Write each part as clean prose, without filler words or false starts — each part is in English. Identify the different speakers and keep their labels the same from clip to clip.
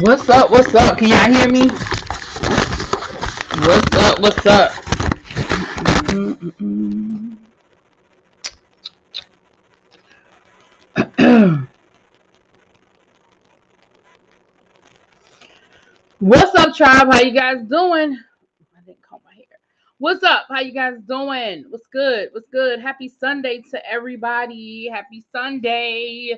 Speaker 1: What's up? What's up? Can y'all hear me? What's up? What's up? Mm-mm-mm. What's up, tribe? How you guys doing? I didn't comb my hair. What's up? How you guys doing? What's good? What's good? Happy Sunday to everybody. Happy Sunday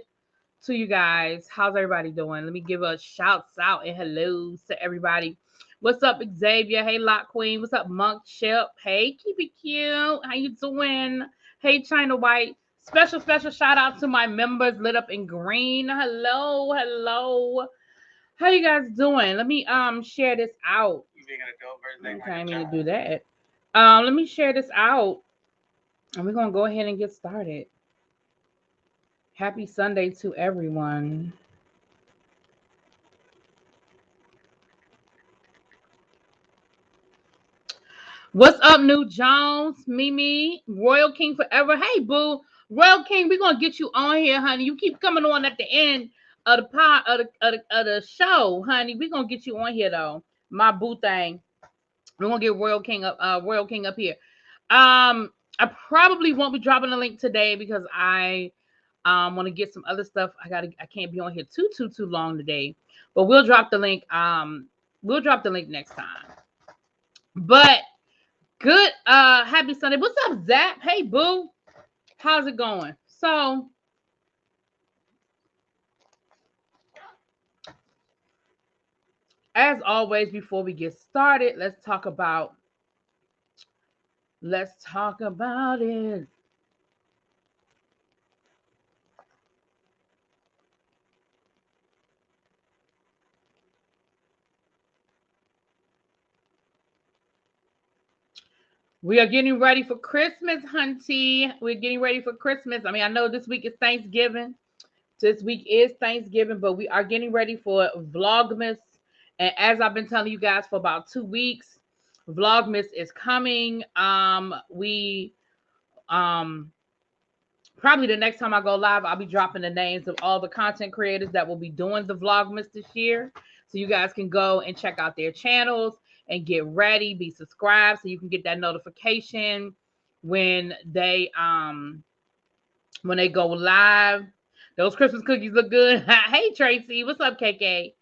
Speaker 1: to you guys. How's everybody doing? Let me give a shouts out and hellos to everybody. What's up, Xavier? Hey, Lock Queen. What's up, Monk Chip? Hey, keep it cute. How you doing? Hey, China White. Special shout out to my members lit up in green. Hello, hello. How you guys doing? Let me share this out. Okay, I need to do that. Let me share this out, and we're gonna go ahead and get started. Happy Sunday to everyone. What's up, New Jones, Mimi, Royal King forever? Hey, boo, Royal King, we're gonna get you on here, honey. You keep coming on at the end of the pod of the show, honey. We're gonna get you on here though, my boo thing. We're gonna get Royal King up here. I probably won't be dropping a link today because I want to get some other stuff. I can't be on here too long today, but we'll drop the link. We'll drop the link next time. But good happy Sunday. What's up, Zap? Hey, boo. How's it going? So as always, before we get started, let's talk about it. We are getting ready for Christmas, hunty. We're getting ready for Christmas. I mean, I know this week is Thanksgiving. This week is Thanksgiving, but we are getting ready for Vlogmas. And as I've been telling you guys for about 2 weeks, Vlogmas is coming. We probably the next time I go live, I'll be dropping the names of all the content creators that will be doing the Vlogmas this year. So you guys can go and check out their channels and get ready, be subscribed so you can get that notification when they go live. Those Christmas cookies look good. Hey Tracy, what's up, KK?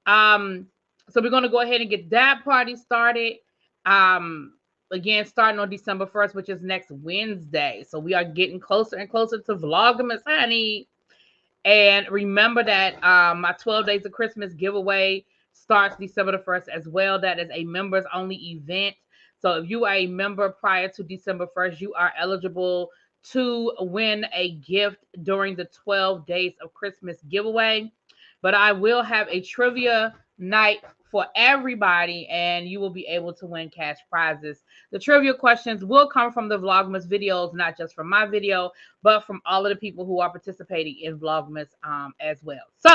Speaker 1: So we're gonna go ahead and get that party started. Again, starting on December 1st, which is next Wednesday. So we are getting closer and closer to Vlogmas, honey. And remember that my 12 Days of Christmas giveaway starts December the 1st as well. That is a members only event. So if you are a member prior to December 1st, you are eligible to win a gift during the 12 Days of Christmas giveaway. But I will have a trivia night for everybody, and you will be able to win cash prizes. The trivia questions will come from the Vlogmas videos, not just from my video, but from all of the people who are participating in Vlogmas as well. So,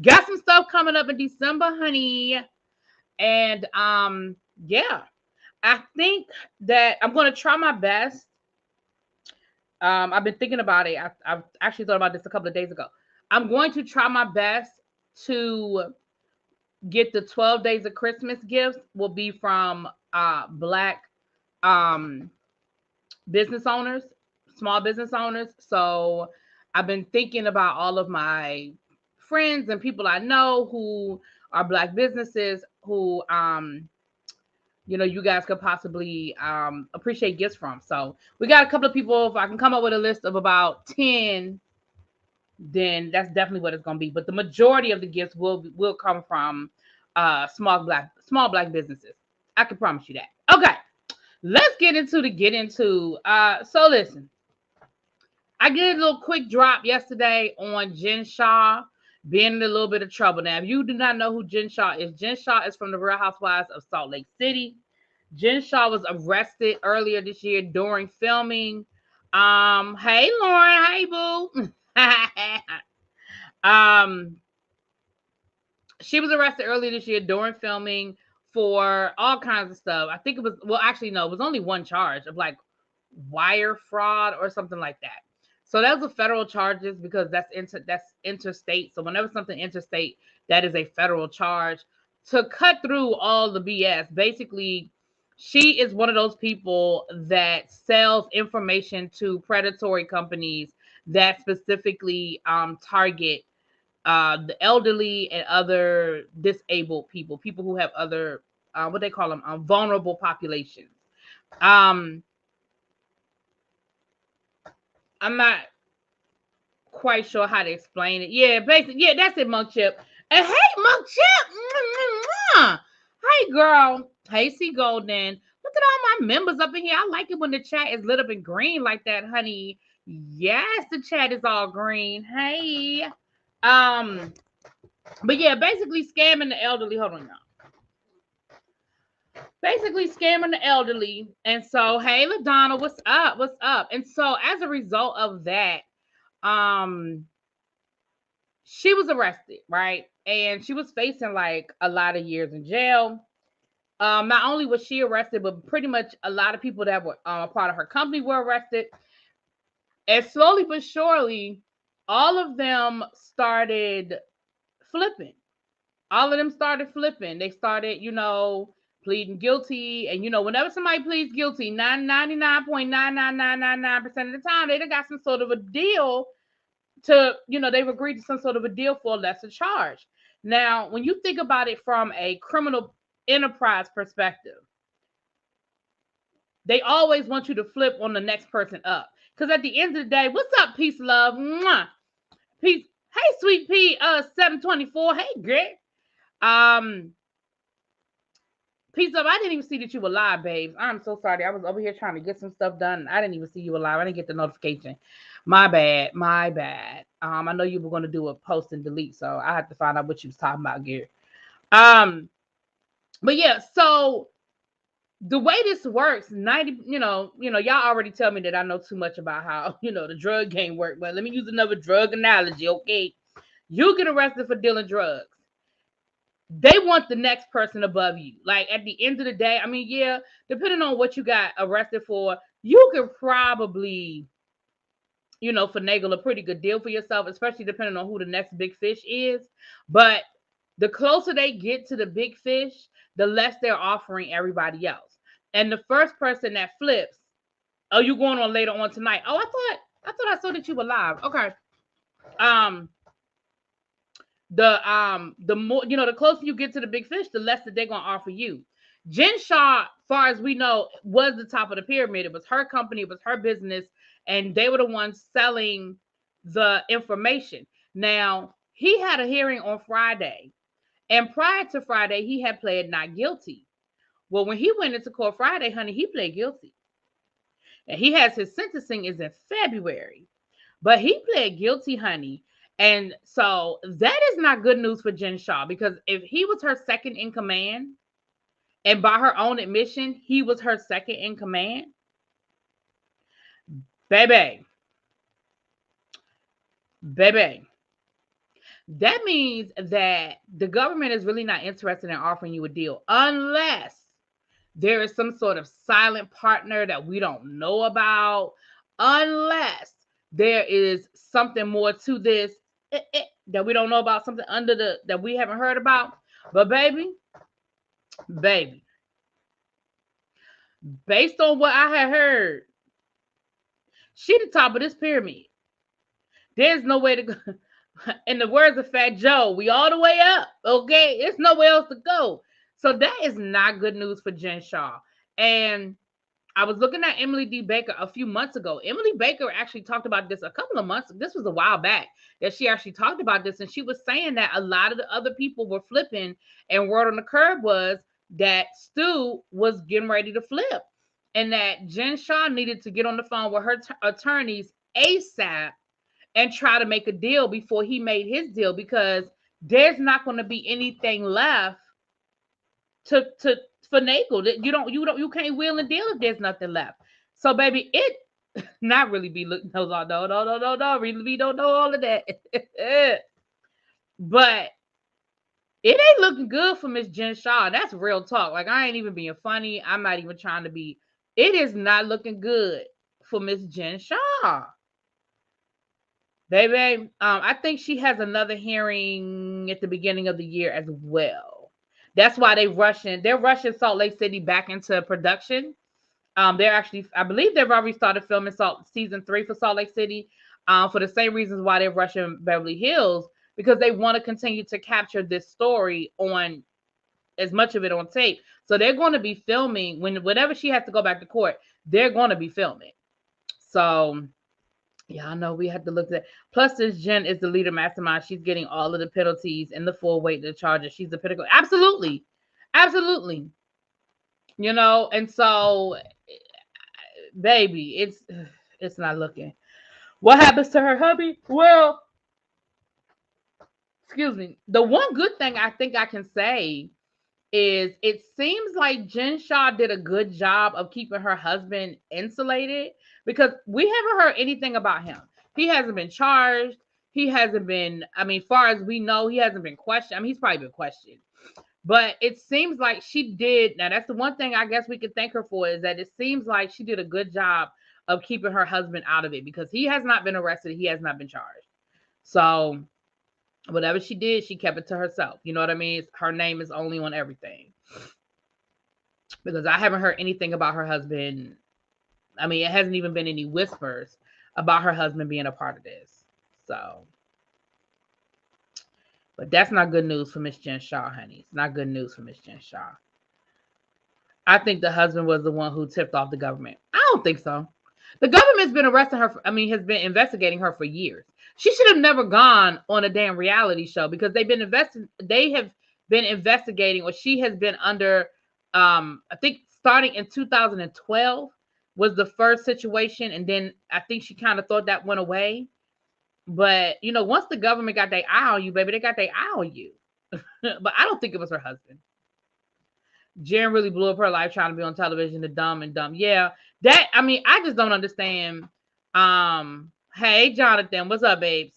Speaker 1: got some stuff coming up in December, honey. And yeah, I think that I'm going to try my best. I've been thinking about it. I've actually thought about this a couple of days ago. I'm going to try my best to get the 12 Days of Christmas gifts will be from Black business owners, small business owners. So I've been thinking about all of my friends and people I know who are Black businesses who you guys could possibly appreciate gifts from. So we got a couple of people. If I can come up with a list of about 10, then that's definitely what it's going to be. But the majority of the gifts will come from small black businesses. I can promise you that. Okay, let's get into. So listen, I did a little quick drop yesterday on Jen Shah being in a little bit of trouble. Now, if you do not know who Jen Shah is from the Real Housewives of Salt Lake City. Jen Shah was arrested earlier this year during filming. Hey Lauren, hey boo. She was arrested earlier this year during filming for all kinds of stuff. I think it was, well, actually, no, it was only one charge of like wire fraud or something like that. So those are federal charges because that's interstate. So whenever something interstate, that is a federal charge. To cut through all the BS, basically, she is one of those people that sells information to predatory companies that specifically target the elderly and other disabled people, people who have other what they call them vulnerable populations. Um, I'm not quite sure how to explain it. Yeah, basically, yeah, that's it, Monk Chip. And hey, Monk Chip. Hey, girl. Hey, C Golden. Look at all my members up in here. I like it when the chat is lit up in green like that, honey. Yes, the chat is all green. Hey. But yeah, basically scamming the elderly. Hold on, y'all. Basically scamming the elderly. And so, hey, LaDonna, what's up? What's up? And so, as a result of that, she was arrested, right? And she was facing like a lot of years in jail. Not only was she arrested, but pretty much a lot of people that were a part of her company were arrested. And slowly but surely, all of them started flipping. All of them started flipping. They started, pleading guilty. And, whenever somebody pleads guilty, 99.99999% of the time, they done got some sort of a deal they've agreed to some sort of a deal for a lesser charge. Now, when you think about it from a criminal enterprise perspective, they always want you to flip on the next person up. Because at the end of the day, what's up, peace, love? Mwah. Peace. Hey, sweet pea, 724. Hey, Greg. Peace up. I didn't even see that you were live, babes. I'm so sorry. I was over here trying to get some stuff done. I didn't even see you were live. I didn't get the notification. My bad. I know you were going to do a post and delete, so I had to find out what you was talking about, Gary. But yeah, so the way this works, 90, y'all already tell me that I know too much about how, the drug game work. But let me use another drug analogy, okay? You get arrested for dealing drugs. They want the next person above you. Like at the end of the day, I mean, yeah, depending on what you got arrested for, you could probably, finagle a pretty good deal for yourself, especially depending on who the next big fish is. But the closer they get to the big fish, the less they're offering everybody else. And the first person that flips, oh, you going on later on tonight? Oh, I thought I saw that you were live. Okay. The more, the closer you get to the big fish, the less that they're gonna offer you. Jen Shah, far as we know, was the top of the pyramid. It was her company, it was her business, and they were the ones selling the information. Now, he had a hearing on Friday, and prior to Friday, he had pled not guilty. Well, when he went into court Friday, honey, he pled guilty. And he has his sentencing is in February. But he pled guilty, honey. And so that is not good news for Jen Shah, because if he was her second in command, and by her own admission, he was her second in command, baby, that means that the government is really not interested in offering you a deal unless there is some sort of silent partner that we don't know about, unless there is something more to this that we don't know about, something that we haven't heard about. But baby, based on what I had heard, she the top of this pyramid. There's no way to go. In the words of Fat Joe, we all the way up, okay? There's nowhere else to go. So that is not good news for Jen Shah. And I was looking at Emily D. Baker a few months ago. Emily Baker actually talked about this a couple of months. This was a while back that she actually talked about this. And she was saying that a lot of the other people were flipping. And word on the curb was that Stu was getting ready to flip. And that Jen Shah needed to get on the phone with her attorneys ASAP and try to make a deal before he made his deal, because there's not going to be anything left to finagle. You can't wheel and deal if there's nothing left. So baby, it not really be looking no, really don't know all of that. But it ain't looking good for Miss Jen Shah. That's real talk. Like, I ain't even being funny. I'm not even trying to be. It is not looking good for Miss Jen Shah. Baby, I think she has another hearing at the beginning of the year as well. That's why they're rushing Salt Lake City back into production. They're actually, I believe they've already started filming season 3 for Salt Lake City, for the same reasons why they're rushing Beverly Hills, because they want to continue to capture this story on as much of it on tape. So they're going to be filming whenever she has to go back to court. They're going to be filming. So yeah, I know we have to look at that. Plus, this Jen is the leader mastermind. She's getting all of the penalties and the full weight of the charges. She's the pinnacle. Absolutely. Absolutely. And so, baby, it's not looking. What happens to her hubby? Well, excuse me. The one good thing I think I can say is it seems like Jen Shah did a good job of keeping her husband insulated, because we haven't heard anything about him. He hasn't been charged. He hasn't been, far as we know, he hasn't been questioned. He's probably been questioned. But it seems like she did. Now, that's the one thing I guess we could thank her for, is that it seems like she did a good job of keeping her husband out of it, because he has not been arrested. He has not been charged. So whatever she did, she kept it to herself. You know what I mean? Her name is only on everything. Because I haven't heard anything about her husband. It hasn't even been any whispers about her husband being a part of this. So, but that's not good news for Miss Jen Shah, honey. It's not good news for Miss Jen Shah. I think the husband was the one who tipped off the government. I don't think so. The government's been arresting her. Has been investigating her for years. She should have never gone on a damn reality show, because they have been investigating, or she has been under. I think starting in 2012 was the first situation, and then I think she kind of thought that went away. But once the government got their eye on you, baby, they got their eye on you. But I don't think it was her husband. Jen really blew up her life trying to be on television, the dumb and dumb. Yeah, I just don't understand. Hey, Jonathan, what's up, babes?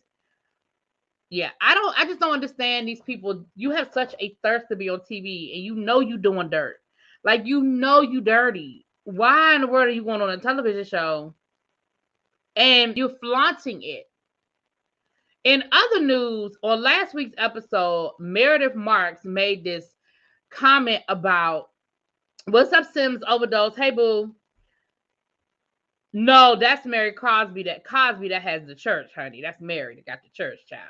Speaker 1: Yeah, I just don't understand these people. You have such a thirst to be on TV, and you doing dirt. Like, you dirty. Why in the world are you going on a television show and you're flaunting it? In other news, on last week's episode, Meredith Marks made this comment about, what's up, Sims Overdose? Hey, boo. No, that's Mary Cosby. That has the church, honey. That's Mary that got the church, child.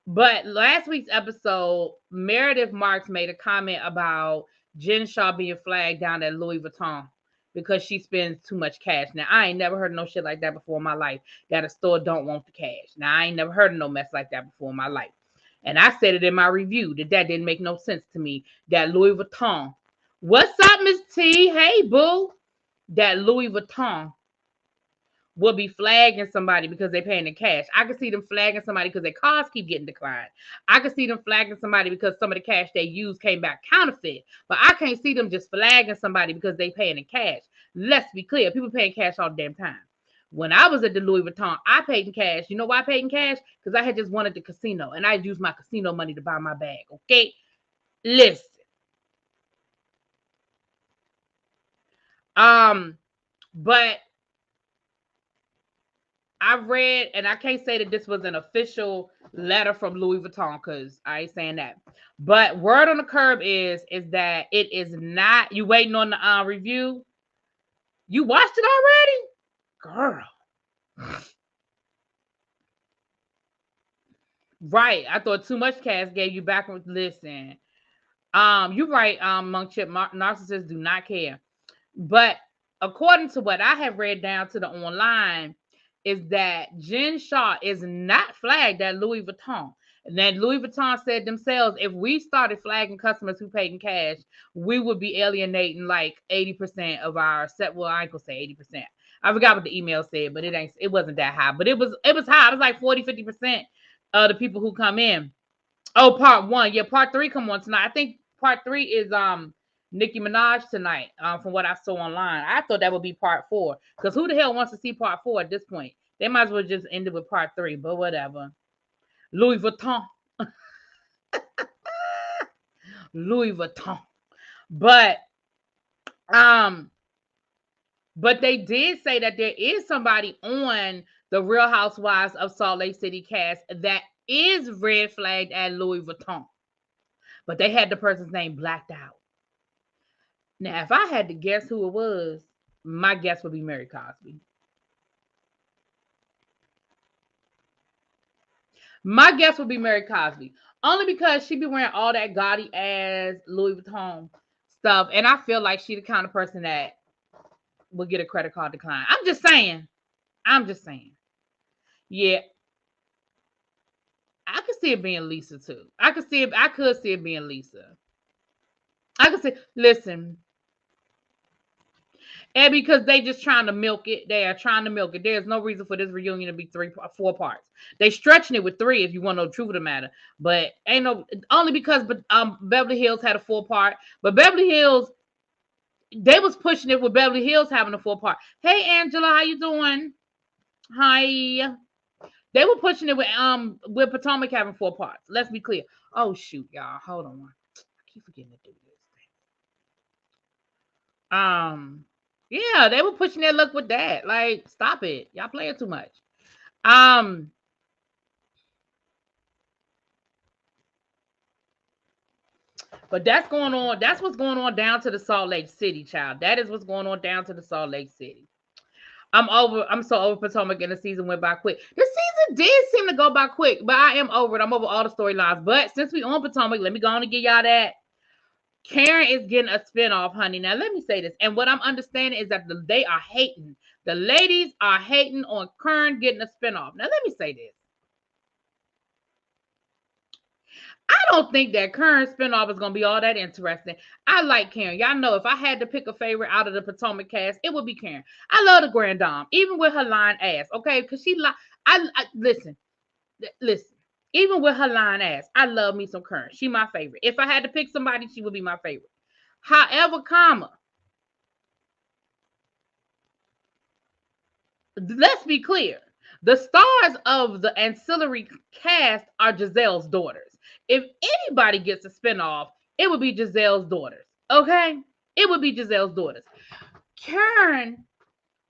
Speaker 1: But last week's episode, Meredith Marks made a comment about Jen Shah being flagged down at Louis Vuitton because she spends too much cash. Now, I ain't never heard of no shit like that before in my life, that a store don't want the cash. Now, I ain't never heard of no mess like that before in my life. And I said it in my review that didn't make no sense to me. That Louis Vuitton. What's up, Miss T? Hey, boo. That Louis Vuitton will be flagging somebody because they're paying the cash. I can see them flagging somebody because their cars keep getting declined. I can see them flagging somebody because some of the cash they used came back counterfeit. But I can't see them just flagging somebody because they paying in cash. Let's be clear. People paying cash all the damn time. When I was at the Louis Vuitton, I paid in cash. You know why I paid in cash? Because I had just wanted the casino, and I used my casino money to buy my bag. Okay? Listen. But I read, and I can't say that this was an official letter from Louis Vuitton, because I ain't saying that. But word on the curb is that it is not. You waiting on the review? You watched it already, girl? Right. I thought too much cash gave you back. Listen, you're right. Monk Chip, narcissists do not care. But according to what I have read down to the online, is that Jen Shah is not flagged at Louis Vuitton. And then Louis Vuitton said themselves, if we started flagging customers who paid in cash, we would be alienating like 80% of our set. Well, I ain't gonna say 80%. I forgot what the email said, but it wasn't that high. But it was high. It was like 40-50% of the people who come in. Oh, part 1. Yeah, part 3 come on tonight. I think part 3 is Nicki Minaj tonight, from what I saw online. I thought that would be part 4, because who the hell wants to see part 4 at this point? They might as well just end it with part 3, but whatever. Louis Vuitton. Louis Vuitton. But they did say that there is somebody on the Real Housewives of Salt Lake City cast that is red flagged at Louis Vuitton. But they had the person's name blacked out. Now, if I had to guess who it was, my guess would be Mary Cosby. My guess would be Mary Cosby. Only because she be wearing all that gaudy ass Louis Vuitton stuff. And I feel like she the kind of person that would get a credit card decline. I'm just saying. Yeah. I could see it being Lisa too. I could see it being Lisa. I could see, listen, and because they just trying to milk it, they are trying to milk it. There's no reason for this reunion to be 4 parts. They stretching it with 3 if you want to know the truth of the matter. But ain't no, only because Beverly Hills had a 4-part. But Beverly Hills, they was pushing it with Beverly Hills having a 4-part. Hey Angela, how you doing? Hi. They were pushing it with Potomac having 4 parts. Let's be clear. Oh shoot, y'all. Hold on. I keep forgetting to do this thing. Yeah, they were pushing their luck with that. Like, stop it. Y'all playing too much. But that's going on. That's what's going on down to the Salt Lake City, child. That is what's going on down to the Salt Lake City. I'm so over Potomac, and the season went by quick. The season did seem to go by quick, but I am over it. I'm over all the storylines. But since we on Potomac, let me go on and give y'all that. Karen is getting a spinoff, honey. Now, let me say this. And what I'm understanding is that they are hating. The ladies are hating on Karen getting a spinoff. Now, let me say this. I don't think that Karen spinoff is going to be all that interesting. I like Karen. Y'all know if I had to pick a favorite out of the Potomac cast, it would be Karen. I love the Grand Dame, even with her lying ass, okay? Because she listen. Even with her lying ass, I love me some Karen. She my favorite. If I had to pick somebody, she would be my favorite. However, let's be clear. The stars of the ancillary cast are Giselle's daughters. If anybody gets a spinoff, it would be Giselle's daughters. Okay? It would be Giselle's daughters. Karen,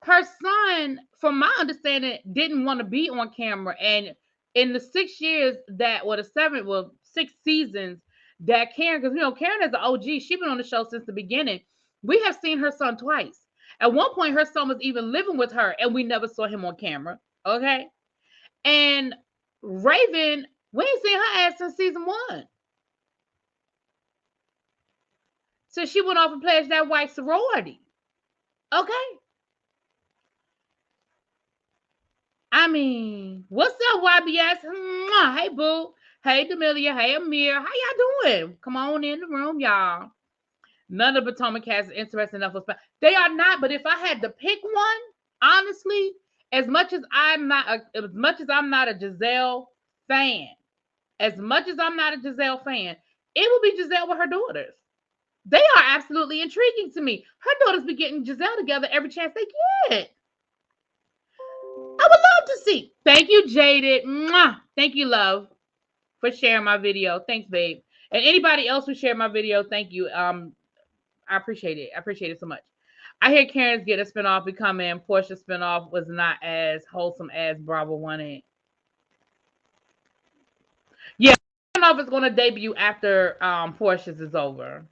Speaker 1: her son, from my understanding, didn't want to be on camera. And in the 6 years the 6 seasons that Karen, because Karen is an OG, she's been on the show since the beginning. We have seen her son twice. At one point, her son was even living with her, and we never saw him on camera. Okay. And Raven, we ain't seen her ass since season 1. So she went off and pledged that white sorority. Okay. I mean, what's up, YBS? Hey, boo. Hey, D'Amelia. Hey, Amir. How y'all doing? Come on in the room, y'all. None of the Potomac cast is interesting enough for they are not, but if I had to pick one, honestly, as much as I'm not a Giselle fan, it would be Giselle with her daughters. They are absolutely intriguing to me. Her daughters be getting Giselle together every chance they get. I would love to see. Thank you, Jaded. Mwah. Thank you, love, for sharing my video. Thanks, babe. And anybody else who shared my video, thank you. I appreciate it. I appreciate it so much. I hear Karen's get a spinoff becoming. Portia's spinoff was not as wholesome as Bravo wanted. Yeah, spinoff is going to debut after Portia's is over.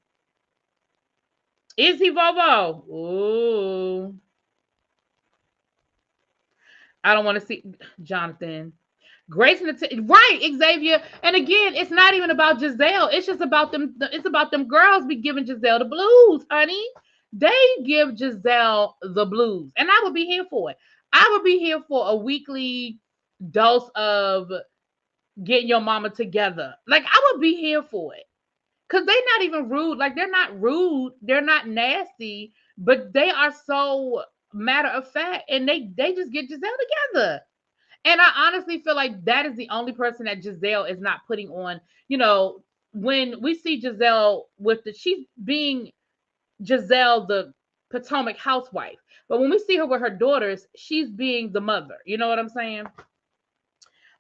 Speaker 1: Is he Vovo? Ooh. I don't want to see Jonathan. Grace and right, Xavier. And again, it's not even about Giselle. It's just about them. It's about them girls be giving Giselle the blues, honey. They give Giselle the blues, and I would be here for it. I would be here for a weekly dose of getting your mama together. Like, I would be here for it. Because they're not even rude. Like, they're not rude. They're not nasty. But they are so matter of fact. And they just get Giselle together. And I honestly feel like that is the only person that Giselle is not putting on. When we see Giselle she's being Giselle, the Potomac housewife. But when we see her with her daughters, she's being the mother. You know what I'm saying?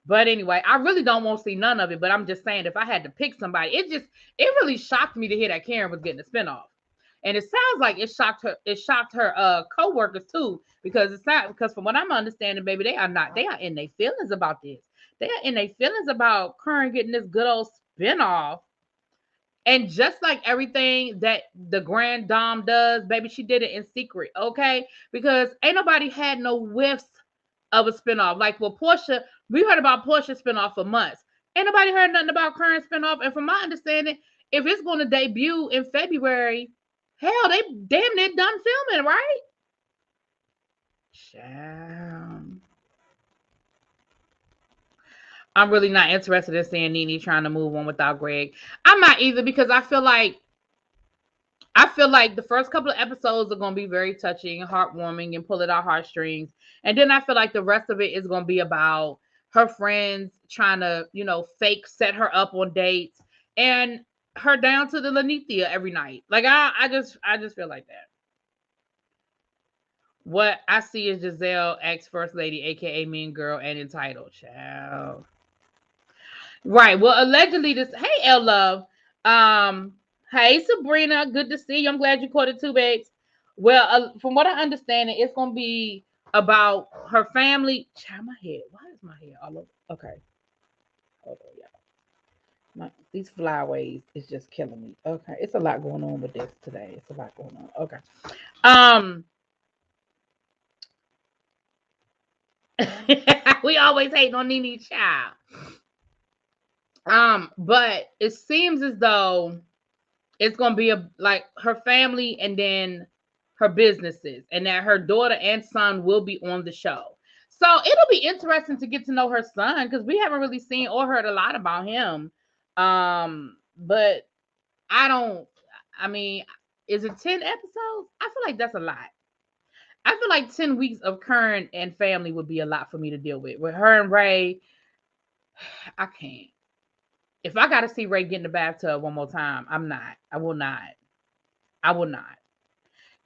Speaker 1: But anyway, I really don't want to see none of it. But I'm just saying, if I had to pick somebody, it really shocked me to hear that Karen was getting a spinoff. And it sounds like it shocked her. It shocked her co-workers too, because it's not because from what I'm understanding, baby, they are in their feelings about this. They are in their feelings about Kern getting this good old spinoff. And just like everything that the Grand Dame does, baby, she did it in secret, okay? Because ain't nobody had no whiffs of a spinoff. Like with Portia, we heard about Portia spinoff for months. Ain't nobody heard nothing about Kern spinoff. And from my understanding, if it's going to debut in February, hell, they damn near done filming, right? I'm really not interested in seeing Nene trying to move on without Greg. I'm not either, because I feel like the first couple of episodes are going to be very touching, heartwarming, and pull at our heartstrings. And then I feel like the rest of it is going to be about her friends trying to, fake set her up on dates and her down to the Lanithia every night. Like I just feel like that. What I see is Giselle, ex-first lady, aka Mean Girl, and entitled. Child. Right. Well, allegedly this. Hey, L Love. Hey, Sabrina. Good to see you. I'm glad you caught it too, babes. Well, from what I understand, it's gonna be about her family. Child, my head. Why is my hair all over? Okay. Hold on, y'all. These flyaways is just killing me. Okay, it's a lot going on with this today. It's a lot going on. Okay. We always hate on Nene Child. But it seems as though it's gonna be like her family and then her businesses, and that her daughter and son will be on the show. So it'll be interesting to get to know her son, because we haven't really seen or heard a lot about him. But I mean, is it 10 episodes? I feel like that's a lot. I feel like 10 weeks of Kern and family would be a lot for me to deal with. With her and Ray, I can't. If I got to see Ray get in the bathtub one more time, I'm not. I will not. I will not.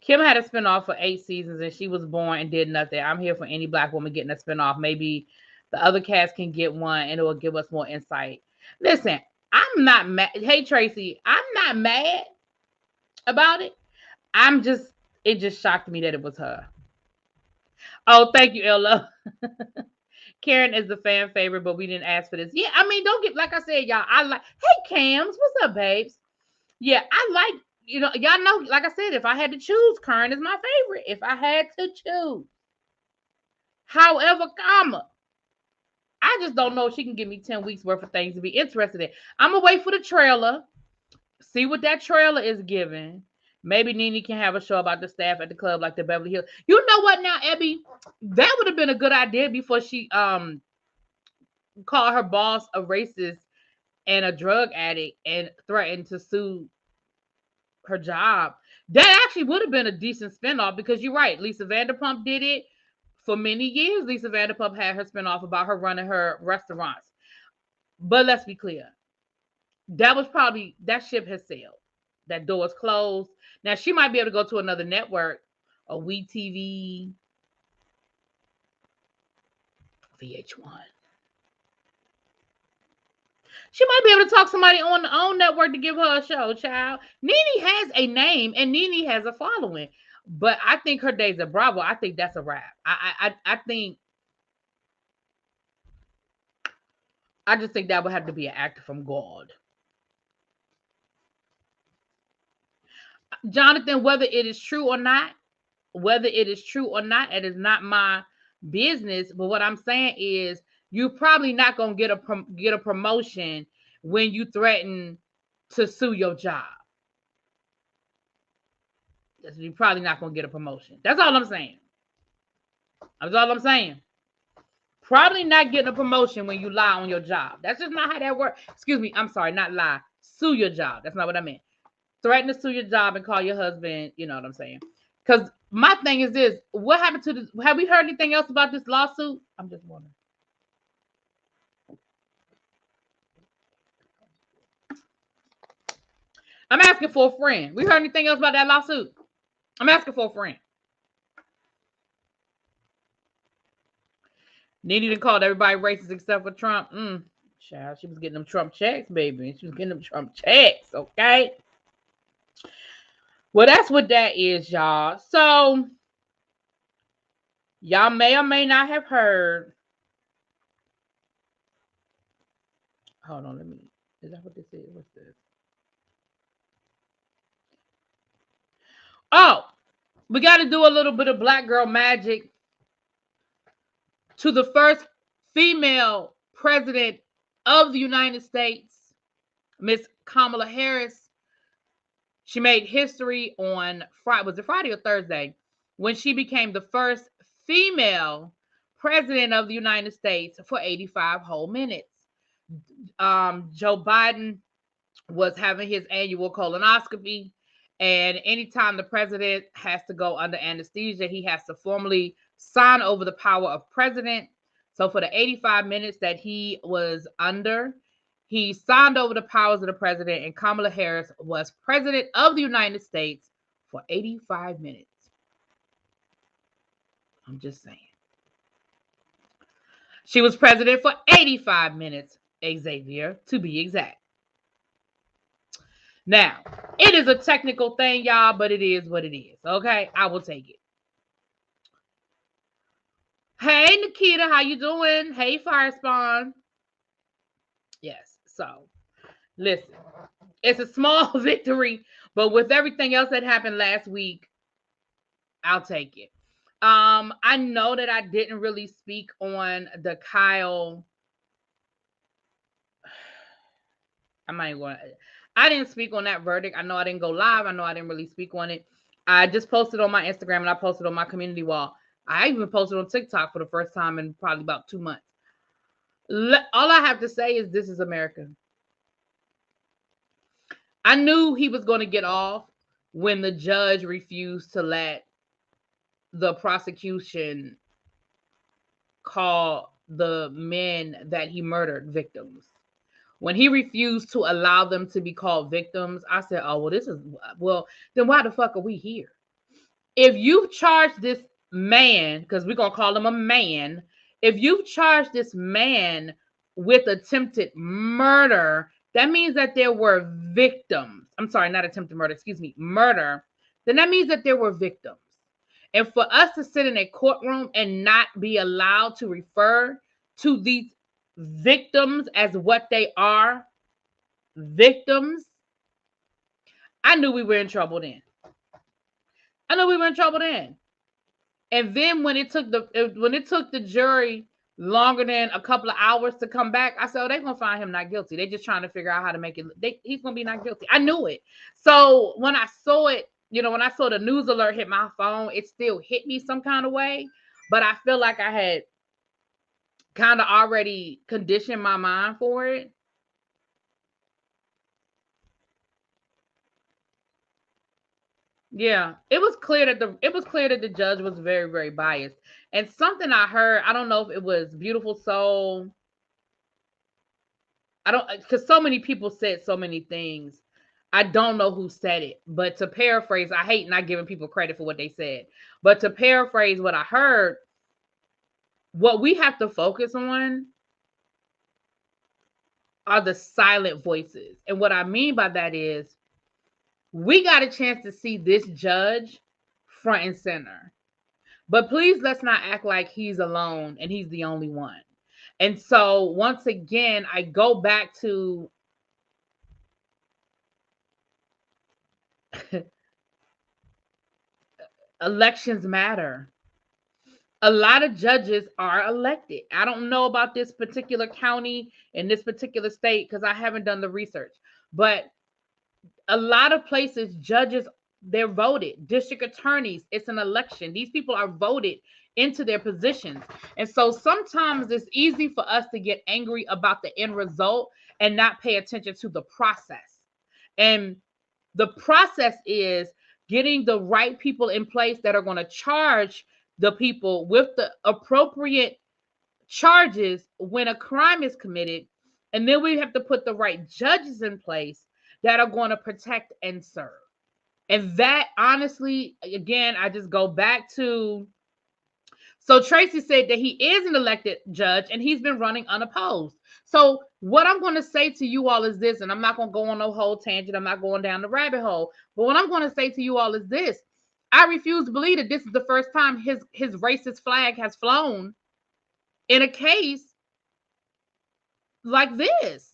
Speaker 1: Kim had a spinoff for 8 seasons and she was born and did nothing. I'm here for any Black woman getting a spinoff. Maybe the other cast can get one and it will give us more insight. Listen, I'm not mad. Hey, Tracy, I'm not mad about it. It just shocked me that it was her. Oh, thank you, Ella. Karen is the fan favorite, but we didn't ask for this. Yeah, I mean, don't get, like I said, y'all. I like, hey, Cams, what's up, babes? Yeah, I like, y'all know, like I said, if I had to choose, Karen is my favorite. If I had to choose. However, I just don't know if she can give me 10 weeks worth of things to be interested in. I'm going to wait for the trailer, see what that trailer is giving. Maybe Nene can have a show about the staff at the club like the Beverly Hills. You know what now, Abby? That would have been a good idea before she called her boss a racist and a drug addict and threatened to sue her job. That actually would have been a decent spinoff, because you're right. Lisa Vanderpump did it for many years. Lisa Vanderpump had her spinoff about her running her restaurants. But let's be clear. That ship has sailed. That door is closed. Now she might be able to go to another network, a WeTV, VH1. She might be able to talk somebody on the own network to give her a show, child. Nene has a name and Nene has a following. But I think her days at Bravo, I think that's a wrap. I just think that would have to be an actor from God. Jonathan, whether it is true or not, it is not my business. But what I'm saying is, you're probably not gonna get a promotion when you threaten to sue your job. You're probably not gonna get a promotion. That's all I'm saying. Probably not getting a promotion when you lie on your job. That's just not how that works. Excuse me. I'm sorry, not lie. Sue your job. That's not what I meant. Threaten to sue your job and call your husband. You know what I'm saying? Because my thing is this: what happened to this? Have we heard anything else about this lawsuit? I'm just wondering. I'm asking for a friend. We heard anything else about that lawsuit? I'm asking for a friend. Nene done called everybody racist except for Trump. Child, she was getting them Trump checks, baby. She was getting them Trump checks, okay? Well, that's what that is, y'all. So, y'all may or may not have heard. Hold on, let me. Is that what this is? What's this? Oh, we got to do a little bit of black girl magic to the first female president of the United States, Miss Kamala Harris. She made history on Friday. Was it Friday or Thursday? When she became the first female president of the United States for 85 whole minutes. Joe Biden was having his annual colonoscopy. And anytime the president has to go under anesthesia, he has to formally sign over the power of president. So for the 85 minutes that he was under, he signed over the powers of the president, and Kamala Harris was president of the United States for 85 minutes. I'm just saying. She was president for 85 minutes, Xavier, to be exact. Now, it is a technical thing, y'all, but it is what it is. Okay, I will take it. Hey, Nikita, how you doing? Hey, Firespawn. Yes, so listen, it's a small victory, but with everything else that happened last week, I'll take it. I know that I didn't really speak on the Kyle. I didn't speak on that verdict. I know I didn't go live. I know I didn't really speak on it. I just posted on my Instagram and I posted on my community wall. I even posted on TikTok for the first time in probably about 2 months. All I have to say is this is America. I knew he was going to get off when the judge refused to let the prosecution call the men that he murdered victims. When he refused to allow them to be called victims, I said, oh, then why the fuck are we here? If you've charged this man, because we're going to call him a man, if you've charged this man with attempted murder, that means that there were victims. I'm sorry, not attempted murder, murder. Then that means that there were victims. And for us to sit in a courtroom and not be allowed to refer to these victims as what they are, victims, I knew we were in trouble then. And then when it took the jury longer than a couple of hours to come back, I said, oh, they're going to find him not guilty. They're just trying to figure out how to make it. He's going to be not guilty. I knew it. So when I saw it, when I saw the news alert hit my phone, it still hit me some kind of way. But I feel like I had kind of already conditioned my mind for it. Yeah, it was clear that the judge was very, very biased. And something I heard, I don't know if it was Beautiful Soul. Because so many people said so many things. I don't know who said it, but to paraphrase, I hate not giving people credit for what they said. But to paraphrase what I heard, what we have to focus on are the silent voices. And what I mean by that is we got a chance to see this judge front and center. But please, let's not act like he's alone and he's the only one. And so once again, I go back to elections matter. A lot of judges are elected. I don't know about this particular county in this particular state because I haven't done the research. But a lot of places, judges, they're voted. District attorneys, it's an election. These people are voted into their positions. And so sometimes it's easy for us to get angry about the end result and not pay attention to the process. And the process is getting the right people in place that are going to charge the people with the appropriate charges when a crime is committed. And then we have to put the right judges in place that are going to protect and serve. And that, honestly, again, I just go back to So Tracy said that he is an elected judge and he's been running unopposed. So what I'm going to say to you all is this, and I'm not going to go on no whole tangent. I'm not going down the rabbit hole. But what I'm going to say to you all is this. I refuse to believe that this is the first time his racist flag has flown in a case like this.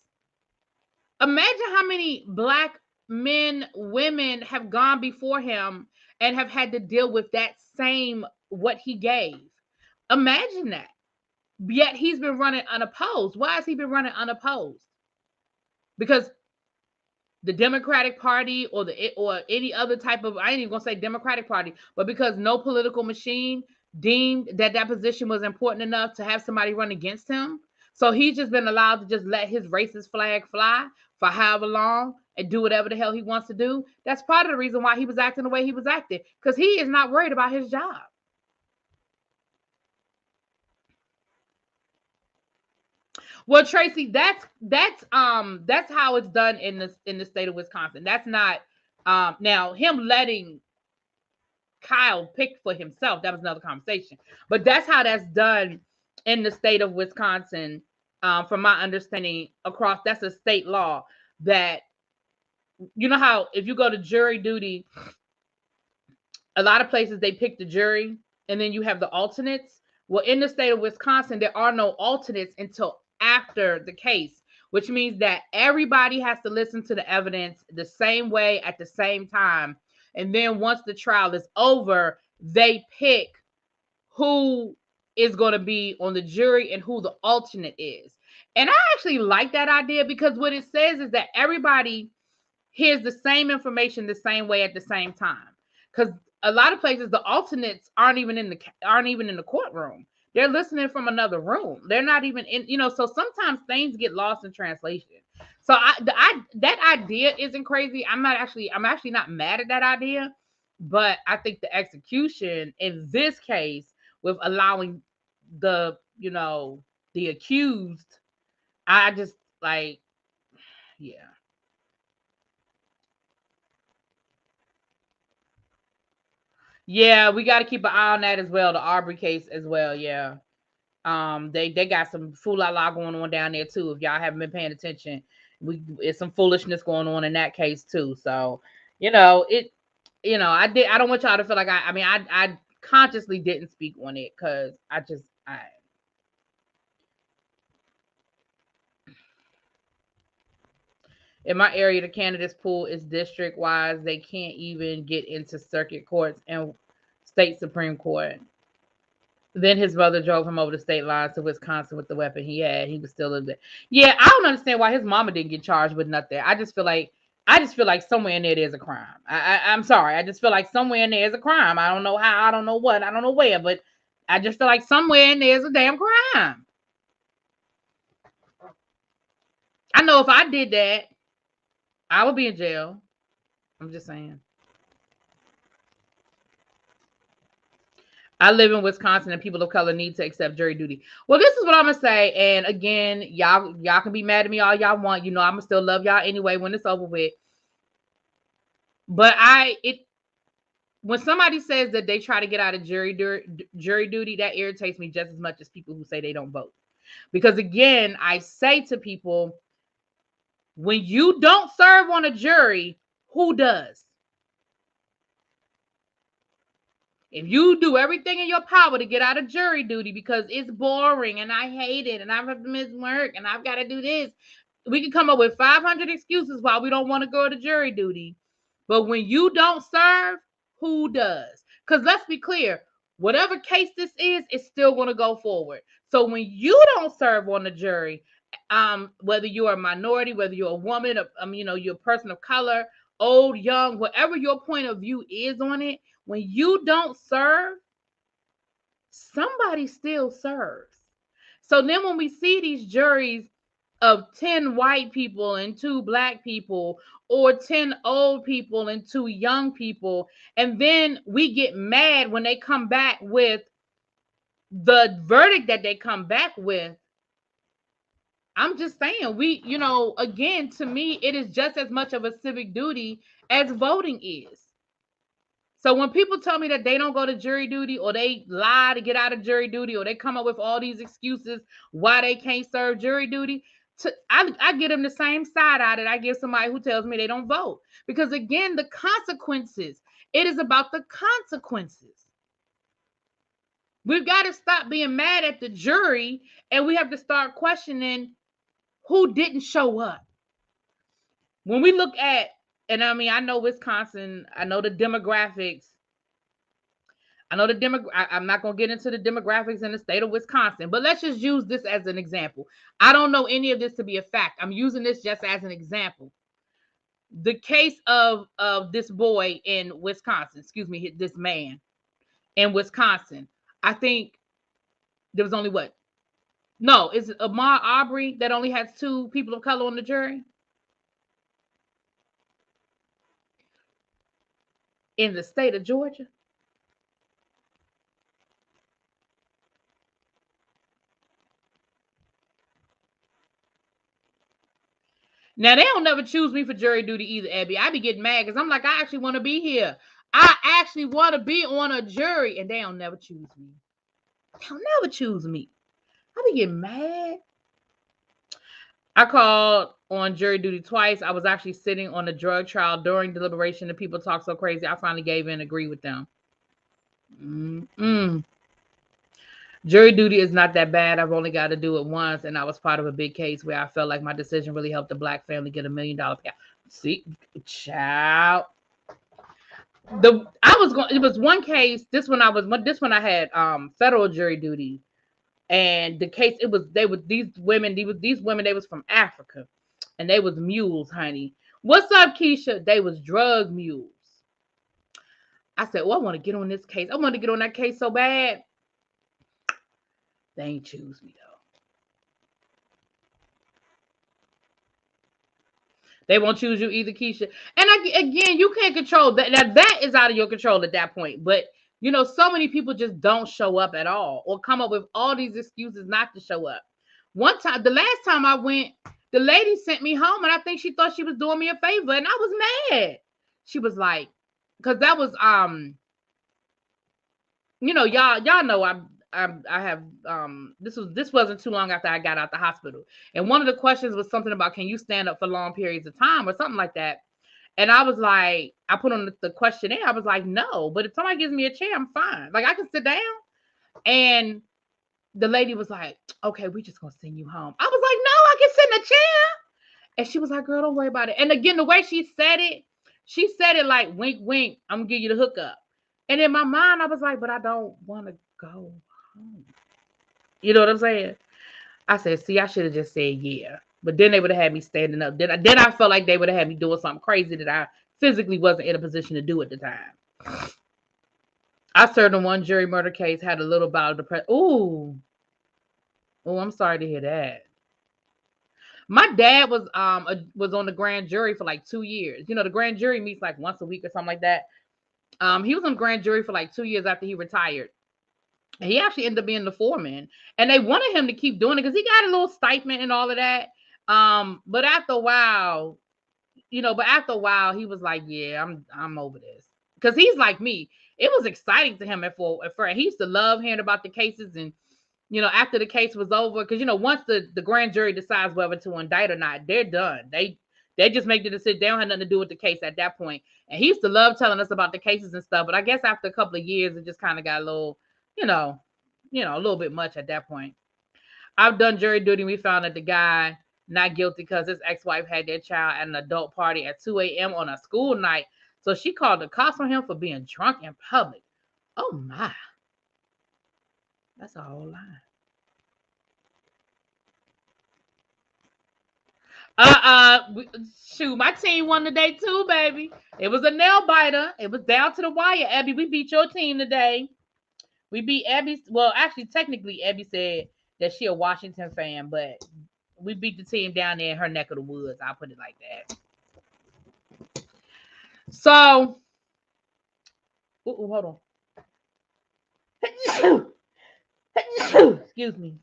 Speaker 1: Imagine how many black men, women have gone before him and have had to deal with that same what he gave. Imagine that. Yet he's been running unopposed. Why has he been running unopposed? Because the Democratic Party or any other type of, I ain't even gonna say Democratic Party, but because no political machine deemed that position was important enough to have somebody run against him. So he's just been allowed to just let his racist flag fly for however long and do whatever the hell he wants to do. That's part of the reason why he was acting the way he was acting, because he is not worried about his job. Well, Tracy, that's how it's done in the state of Wisconsin. That's not now him letting Kyle pick for himself. That was another conversation, but that's how that's done in the state of Wisconsin. From my understanding, across that's a state law that you know how if you go to jury duty, a lot of places they pick the jury and then you have the alternates. Well, in the state of Wisconsin, there are no alternates until after the case, which means that everybody has to listen to the evidence the same way at the same time. And then once the trial is over, they pick who is going to be on the jury and who the alternate is. And I actually like that idea because what it says is that everybody hears the same information the same way at the same time. Because a lot of places the alternates aren't even in the courtroom. They're listening from another room. They're not even in, so sometimes things get lost in translation. So that idea isn't crazy. I'm actually not mad at that idea, but I think the execution in this case with allowing the accused, I just like, yeah. Yeah, we got to keep an eye on that as well. The Aubrey case as well. Yeah. They got some fool la la going on down there too. If y'all haven't been paying attention, it's some foolishness going on in that case too. So, I don't want y'all to feel like I consciously didn't speak on it because I in my area, the candidates pool is district wise. They can't even get into circuit courts and state Supreme Court. Then his brother drove him over the state lines to Wisconsin with the weapon he had. He was still in there. Yeah, I don't understand why his mama didn't get charged with nothing. I just feel like somewhere in there there's a crime. I'm sorry. I just feel like somewhere in there is a crime. I don't know how. I don't know what. I don't know where. But I just feel like somewhere in there is a damn crime. I know if I did that, I would be in jail. I'm just saying. I live in Wisconsin and people of color need to accept jury duty. Well, this is what I'm gonna say. And again, y'all can be mad at me all y'all want. I'm gonna still love y'all anyway when it's over with. But when somebody says that they try to get out of jury duty, that irritates me just as much as people who say they don't vote. Because again, I say to people, when you don't serve on a jury, who does? If you do everything in your power to get out of jury duty because it's boring and I hate it and I have to miss work and I've got to do this, we can come up with 500 excuses why we don't want to go to jury duty. But when you don't serve, who does? Because let's be clear, whatever case this is, it's still going to go forward. So when you don't serve on the jury, whether you're a minority, whether you're a woman, you're a person of color, old, young, whatever your point of view is on it, when you don't serve, somebody still serves. So then when we see these juries of 10 white people and 2 black people, or 10 old people and 2 young people, and then we get mad when they come back with the verdict that they come back with, I'm just saying, again, to me, it is just as much of a civic duty as voting is. So when people tell me that they don't go to jury duty, or they lie to get out of jury duty, or they come up with all these excuses why they can't serve jury duty, I give them the same side eye that I give somebody who tells me they don't vote. Because again, the consequences, it is about the consequences. We've got to stop being mad at the jury, and we have to start questioning who didn't show up. When we look at, and I mean, I know Wisconsin, I know the demographics. I'm not going to get into the demographics in the state of Wisconsin, but let's just use this as an example. I don't know any of this to be a fact. I'm using this just as an example. The case of this boy in Wisconsin, this man in Wisconsin. I think there was only what? No, is it Ahmaud Arbery that only has 2 people of color on the jury? In the state of Georgia? Now, they don't never choose me for jury duty either, Abby. I be getting mad because I'm like, I actually want to be here. I actually want to be on a jury, and they don't never choose me. They'll never choose me. I be getting mad. I called on jury duty twice. I was actually sitting on a drug trial during deliberation. The people talk so crazy. I finally gave in and agreed with them. Jury duty is not that bad. I've only got to do it once, and I was part of a big case where I felt like my decision really helped a black family get $1 million payout. See, child. It was one case. This one I had federal jury duty, and the case these women they was from Africa, and they was mules, honey. What's up, Keisha? They was drug mules. I said, I want to get on this case. I want to get on that case so bad. They ain't choose me though. They won't choose you either, Keisha. And again, you can't control that. That is out of your control at that point. But so many people just don't show up at all, or come up with all these excuses not to show up. One time, the last time I went, the lady sent me home, and I think she thought she was doing me a favor, and I was mad. She was like, because that was y'all know I have this wasn't too long after I got out the hospital, and one of the questions was something about, can you stand up for long periods of time or something like that. And I was like, I put on the questionnaire, I was like, no, but if somebody gives me a chair, I'm fine, like I can sit down. And the lady was like, okay, we just gonna send you home. I was like, no, I can sit in a chair. And she was like, girl, don't worry about it. And again, the way she said it like, wink wink, I'm gonna give you the hookup. And in my mind, I was like, but I don't want to go home. You know what I'm saying? I said, see, I should have just said yeah. But then they would have had me standing up. Then I felt like they would have had me doing something crazy that I physically wasn't in a position to do at the time. I served in one jury murder case, had a little bout of depression. Oh, I'm sorry to hear that. My dad was on the grand jury for like 2 years. The grand jury meets like once a week or something like that. He was on the grand jury for like 2 years after he retired. And he actually ended up being the foreman. And they wanted him to keep doing it because he got a little stipend and all of that. But after a while, he was like, yeah, I'm over this. Because he's like me. It was exciting to him at first. He used to love hearing about the cases, and after the case was over, because once the grand jury decides whether to indict or not, they're done. They just make the decision. They don't have nothing to do with the case at that point. And he used to love telling us about the cases and stuff. But I guess after a couple of years, it just kind of got a little, a little bit much at that point. I've done jury duty. We found that the guy not guilty because his ex-wife had their child at an adult party at 2 a.m. on a school night. So she called the cops on him for being drunk in public. Oh my. That's a whole lie. Shoot, my team won today too, baby. It was a nail biter. It was down to the wire, Abby. We beat your team today. We beat Abby. Well, actually, technically, Abby said that she a Washington fan, but we beat the team down there in her neck of the woods. I'll put it like that. So, hold on. Excuse me.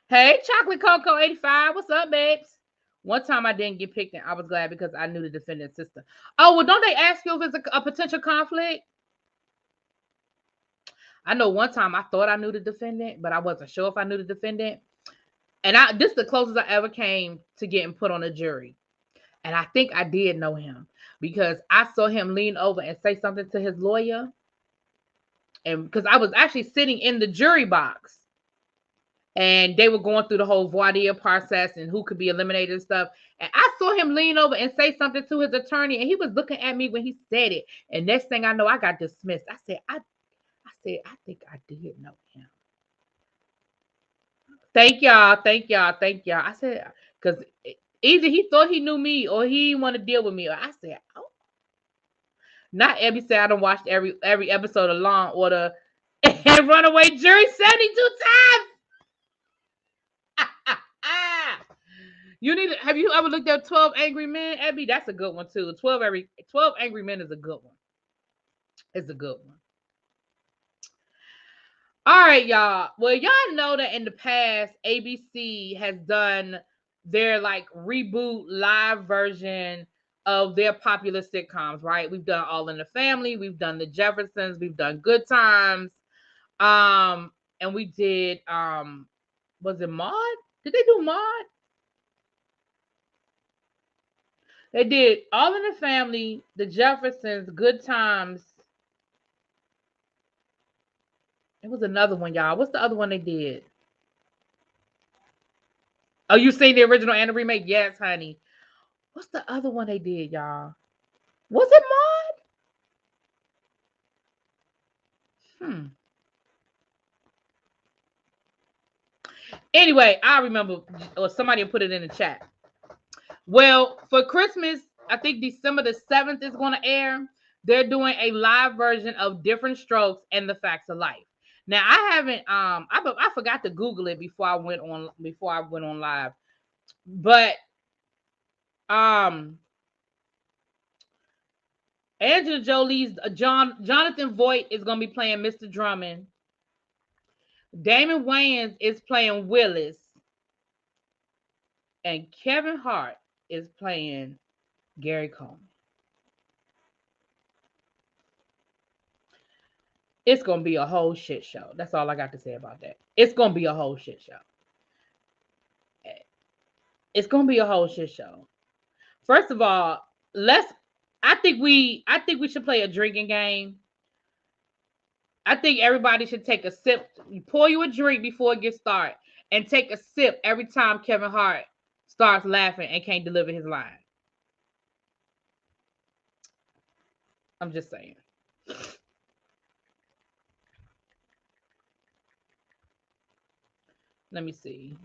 Speaker 1: Hey, Chocolate Cocoa 85. What's up, babes? One time I didn't get picked and I was glad because I knew the defendant's sister. Oh, well, don't they ask you if it's a potential conflict? I know one time I thought I knew the defendant, but I wasn't sure if I knew the defendant. And this is the closest I ever came to getting put on a jury. And I think I did know him because I saw him lean over and say something to his lawyer. And because I was actually sitting in the jury box and they were going through the whole voir dire process and who could be eliminated and stuff. And I saw him lean over and say something to his attorney, and he was looking at me when he said it. And next thing I know, I got dismissed. I said, I think I did know him. Thank y'all. I said, because either he thought he knew me or he didn't want to deal with me. Or I said, oh. Not Abby said I done watched every episode of Law and Order and Runaway Jury 72 times. Have you ever looked at 12 Angry Men, Abby? That's a good one too. 12 Angry Men is a good one. It's a good one. All right, y'all. Well, y'all know that in the past, ABC has done their like reboot live version of their popular sitcoms, right? We've done All in the Family, we've done The Jeffersons, we've done Good Times. And we did was it Maude? Did they do Maude? They did All in the Family, The Jeffersons, Good Times. It was another one, y'all. What's the other one they did? Oh, you seen the original and the remake? Yes, honey. What's the other one they did, y'all? Was it Maude? Anyway, I remember, or somebody put it in the chat. Well, for Christmas, I think December the 7th is going to air. They're doing a live version of Different Strokes and The Facts of Life. Now, I haven't I forgot to Google it before I went on live. But Angela Jolie's Jonathan Voight is going to be playing Mr. Drummond. Damon Wayans is playing Willis. And Kevin Hart is playing Gary Coleman. It's going to be a whole shit show. That's all I got to say about that. It's going to be a whole shit show. It's going to be a whole shit show. First of all, I think we should play a drinking game. I think everybody should take a sip. You pour you a drink before it gets started and take a sip every time Kevin Hart starts laughing and can't deliver his line. I'm just saying. Let me see.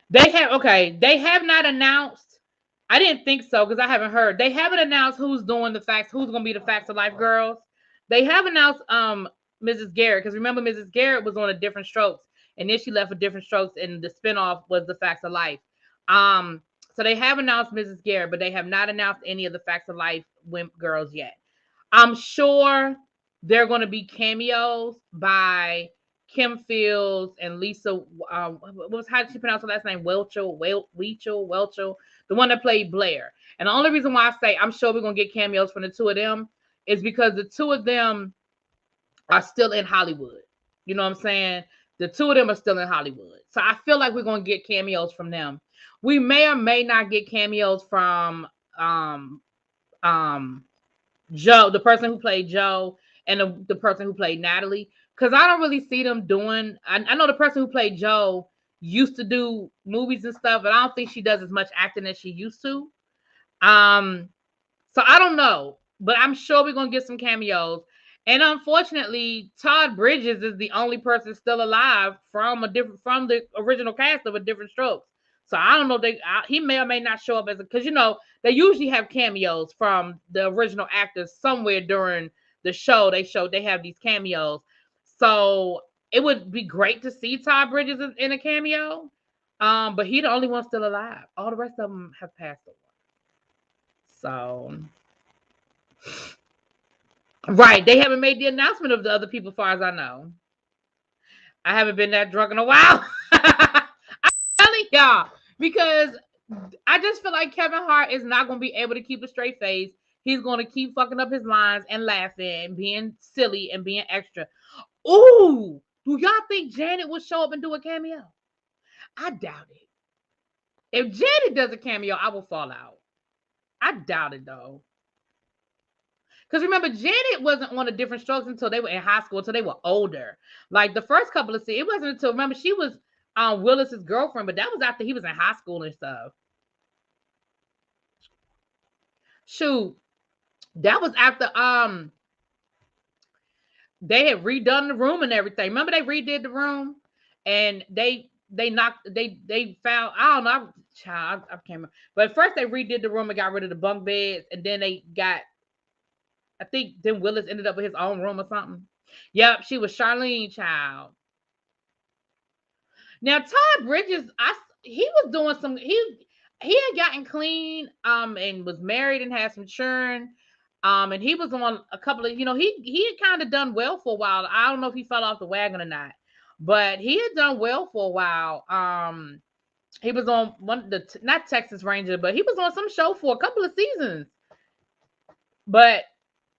Speaker 1: They have not announced. I didn't think so because I haven't heard. They haven't announced who's doing the facts, who's going to be the Facts of Life girls. They have announced Mrs. Garrett, because remember Mrs. Garrett was on a Different Strokes, and then she left for Different Strokes, and the spinoff was the Facts of Life. So they have announced Mrs. Garrett, but they have not announced any of the Facts of Life girls yet. I'm sure they're going to be cameos by Kim Fields and Lisa. How did she pronounce her last name? Welchel, the one that played Blair. And the only reason why I say I'm sure we're going to get cameos from the two of them is because the two of them are still in Hollywood. You know what I'm saying? The two of them are still in Hollywood. So I feel like we're going to get cameos from them. We may or may not get cameos from Joe, the person who played Joe, and the person who played Natalie. Because I don't really see them doing. I know the person who played Joe used to do movies and stuff, but I don't think she does as much acting as she used to. So I don't know, but I'm sure we're gonna get some cameos. And unfortunately, Todd Bridges is the only person still alive from the original cast of A Different Strokes. So I don't know. He may or may not show up because they usually have cameos from the original actors somewhere during the show. They have these cameos. So it would be great to see Todd Bridges in a cameo. But he's the only one still alive. All the rest of them have passed away. So Right. They haven't made the announcement of the other people, as far as I know. I haven't been that drunk in a while. I'm telling y'all because I just feel like Kevin Hart is not going to be able to keep a straight face. He's going to keep fucking up his lines and laughing and being silly and being extra. Ooh, do y'all think Janet will show up and do a cameo? I doubt it. If Janet does a cameo, I will fall out. I doubt it though. Because remember, Janet wasn't on a Different Strokes until they were in high school, until they were older. Like the first couple of seasons, it wasn't until, remember, she was Willis's girlfriend, but that was after he was in high school and stuff. Shoot, that was after they had redone the room and everything. Remember they redid the room and they knocked they found, I don't know, I can't remember. But first they redid the room and got rid of the bunk beds, and then they got, I think then Willis ended up with his own room or something. Yep, she was Charlene, child. Now Todd Bridges, he was doing some, he had gotten clean and was married and had some children. And he was on a couple of, he had kind of done well for a while. I don't know if he fell off the wagon or not, but he had done well for a while. He was on not Texas Ranger, but he was on some show for a couple of seasons. But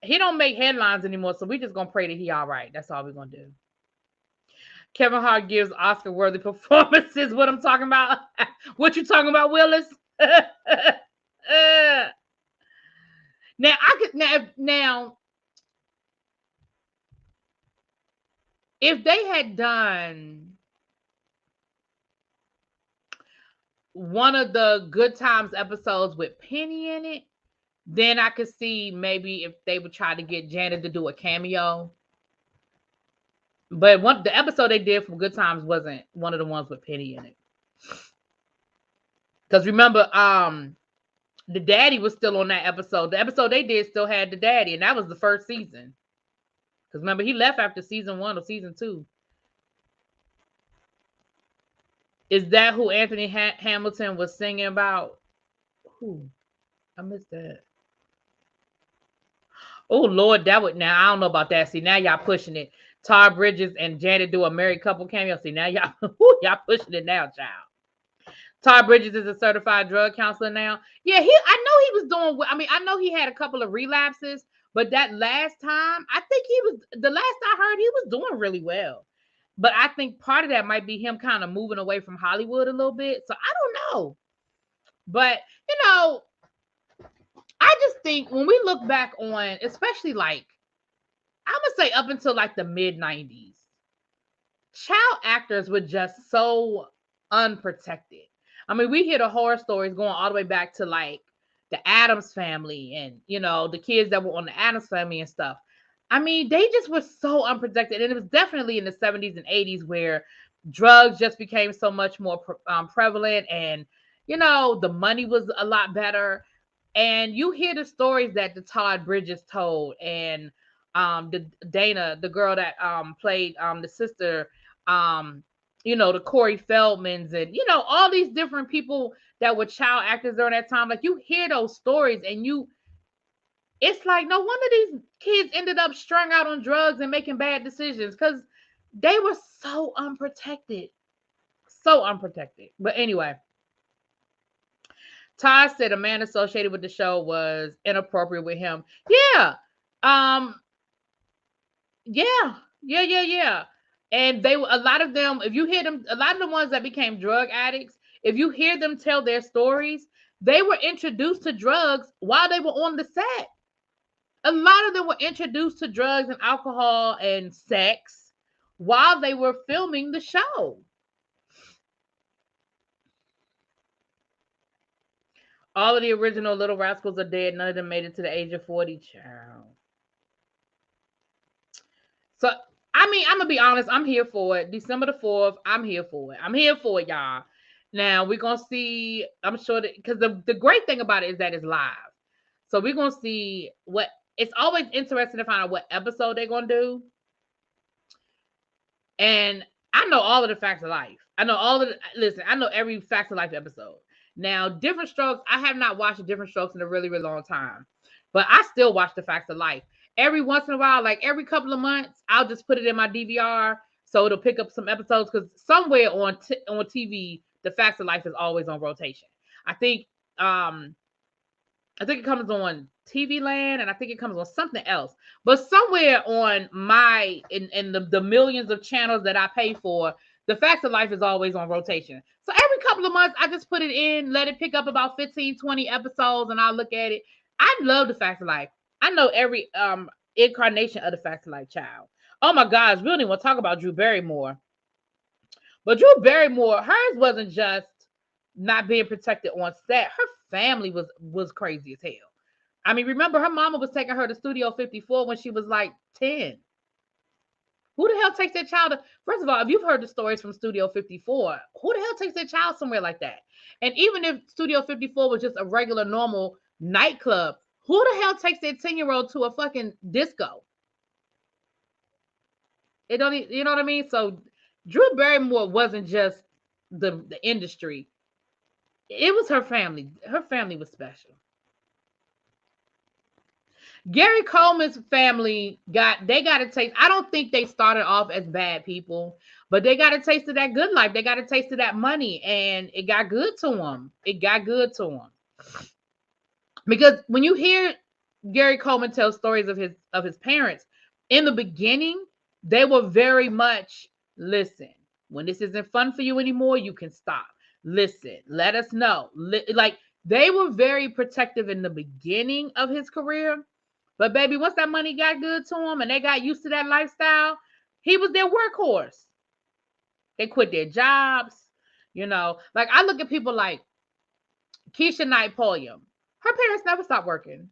Speaker 1: he don't make headlines anymore, so we just gonna pray that he all right. That's all we're gonna do. Kevin Hart gives Oscar-worthy performances. What I'm talking about? What you talking about, Willis? Now I could now if they had done one of the Good Times episodes with Penny in it, then I could see maybe if they would try to get Janet to do a cameo. But the episode they did from Good Times wasn't one of the ones with Penny in it. Because remember, the daddy was still on that episode. The episode they did still had the daddy, and that was the first season. Because remember, he left after season 1 or season 2. Is that who Anthony Hamilton was singing about? Who? I missed that. Oh Lord, that would, now I don't know about that. See, now y'all pushing it. Todd Bridges and Janet do a married couple cameo. See, now y'all y'all pushing it now, child. Todd Bridges is a certified drug counselor now. Yeah, I know he was doing. I mean, I know he had a couple of relapses, but that last time, I think he was. The last I heard, he was doing really well. But I think part of that might be him kind of moving away from Hollywood a little bit. So I don't know. But I just think when we look back on, especially like, I'm gonna say up until like the mid 90s, child actors were just so unprotected. I mean, we hear the horror stories going all the way back to like the Addams family and the kids that were on the Addams family and stuff. I mean, they just were so unprotected, and it was definitely in the 70s and 80s where drugs just became so much more prevalent, and the money was a lot better. And you hear the stories that the Todd Bridges told, and the Dana, the girl that played the sister, the Corey Feldmans, and all these different people that were child actors during that time. Like, you hear those stories, and it's like, no wonder these kids ended up strung out on drugs and making bad decisions, because they were so unprotected. So unprotected. But anyway, Todd said a man associated with the show was inappropriate with him. Yeah. Yeah. And a lot of them, if you hear them, a lot of the ones that became drug addicts, if you hear them tell their stories, they were introduced to drugs while they were on the set. A lot of them were introduced to drugs and alcohol and sex while they were filming the show. All of the original Little Rascals are dead. None of them made it to the age of 40. Child. So, I mean, I'm going to be honest. I'm here for it. December the 4th, I'm here for it. I'm here for it, y'all. Now, we're going to see, I'm sure that, because the great thing about it is that it's live. So, we're going to see it's always interesting to find out what episode they're going to do. And I know all of the Facts of Life. I know every Facts of Life episode. Now, Different Strokes, I have not watched Different Strokes in a really, really long time. But I still watch the Facts of Life. every once in a while, like every couple of months, I'll just put it in my DVR so it'll pick up some episodes, because somewhere on TV, The Facts of Life is always on rotation. I think it comes on TV Land, and I think it comes on something else. But somewhere on my in the millions of channels that I pay for, The Facts of Life is always on rotation. So every couple of months, I just put it in, let it pick up about 15, 20 episodes, and I'll look at it. I love The Facts of Life. I know every incarnation of The Facts of Life, child. Oh my gosh, we don't even want to talk about Drew Barrymore. But Drew Barrymore, hers wasn't just not being protected on set. Her family was crazy as hell. I mean, remember her mama was taking her to Studio 54 when she was like 10. Who the hell takes their child first of all, if you've heard the stories from Studio 54, who the hell takes their child somewhere like that? And even if Studio 54 was just a regular normal nightclub, who the hell takes their 10-year-old to a fucking disco? It don't, you know what I mean? So Drew Barrymore wasn't just the industry. It was her family. Her family was special. Gary Coleman's family got a taste. I don't think they started off as bad people, but they got a taste of that good life. They got a taste of that money, and it got good to them. It got good to them. Because when you hear Gary Coleman tell stories of his parents, in the beginning, they were very much, listen, when this isn't fun for you anymore, you can stop. Listen, let us know. Like, they were very protective in the beginning of his career. But baby, once that money got good to him and they got used to that lifestyle, he was their workhorse. They quit their jobs, you know. Like, I look at people like Keisha Knight Pulliam. Her parents never stopped working.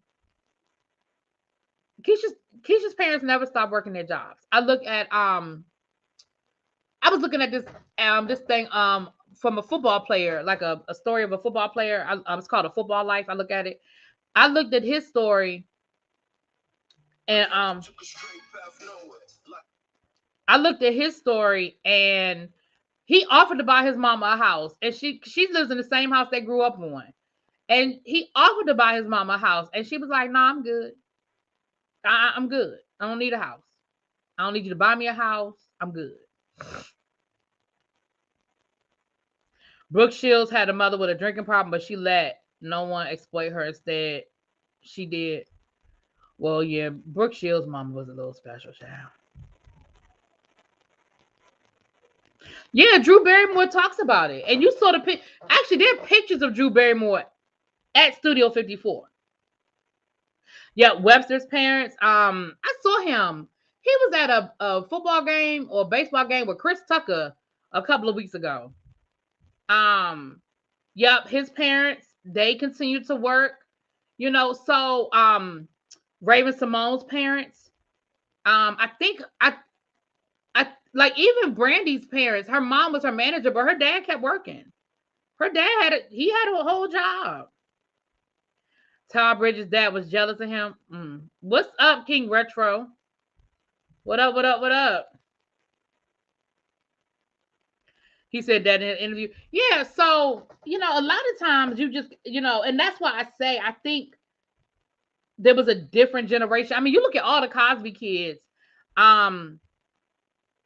Speaker 1: Keisha's parents never stopped working their jobs. I look at I was looking at this thing from a football player, like a story of a football player. It's called A Football Life. I look at it. I looked at his story, and I looked at his story, and he offered to buy his mama a house, and she lives in the same house they grew up on. And he offered to buy his mama a house, and she was like, "No, I'm good. I'm good. I don't need a house. I don't need you to buy me a house. I'm good." Brooke Shields had a mother with a drinking problem, but she let no one exploit her. Instead, she did. Well, yeah, Brooke Shields' mama was a little special child. Yeah, Drew Barrymore talks about it. And you saw the pic. Actually, there are pictures of Drew Barrymore at Studio 54. Yeah, Webster's parents. I saw him. He was at a football game or baseball game with Chris Tucker a couple of weeks ago. Yep, his parents, they continued to work, you know. So Raven-Symoné's parents, I think I like, even Brandy's parents, her mom was her manager, but her dad kept working. Her dad he had a whole job. Todd Bridges' dad was jealous of him. What's up, King Retro? What up, what up, what up? He said that in an interview. Yeah, so, you know, a lot of times you just, you know, and that's why I say I think there was a different generation. I mean, you look at all the Cosby kids,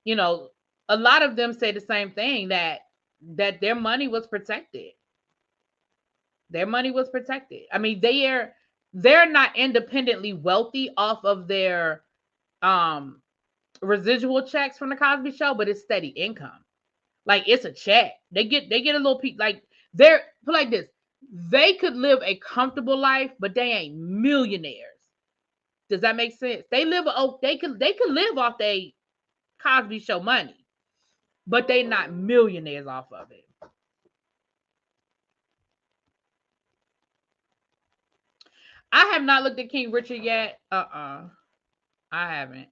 Speaker 1: you know, a lot of them say the same thing, that their money was protected. Their money was protected. I mean, they're not independently wealthy off of their residual checks from the Cosby Show, but it's steady income. Like, it's a check. They get a little piece. Like, they're put like this. They could live a comfortable life, but they ain't millionaires. Does that make sense? They could live off their Cosby Show money, but they not millionaires off of it. I have not looked at King Richard yet. I haven't.